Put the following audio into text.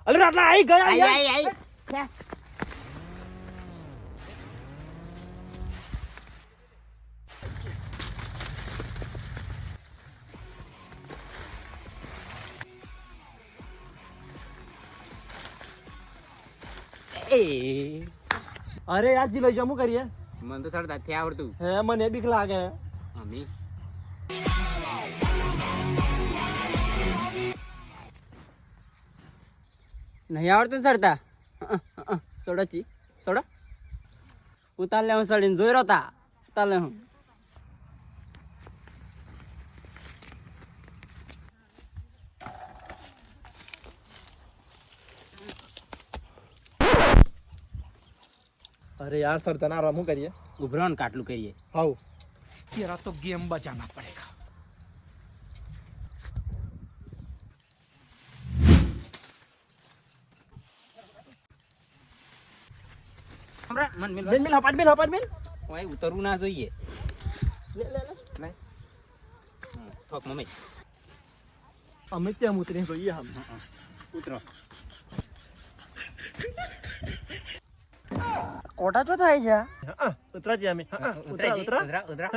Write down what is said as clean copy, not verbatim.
અરે આટલા આવી ગયા આઈ યાર. આઈ આઈ એ અરે યાર જી લઈ જાવ શું કરીએ મને તો સર નથી આવડતું હે મને બીક લાગે મમ્મી નહીં આવડતું ને સરતા સોડો સોડો ઉતાર લે હું સડીને જોઈ રહ્યો તા ઉતાર લે હું અરે યાર સર તને આરામ શું કરીએ ઉભરો ને કાટલું કરીએ હાઉ तेरा तो गेम बजाना पड़ेगा. મન મિલ બેન બેન હપાટ બેન ઓય ઉતરવું ના જોઈએ લે લે લે થોક મમ્મી અમે ત્યાં ઉતરી જોઈએ હમ ઉતરો કોટા ચો થાય છે ઉતરા જી અમે ઉતરા ઉતરા ઉતરા ઉતરા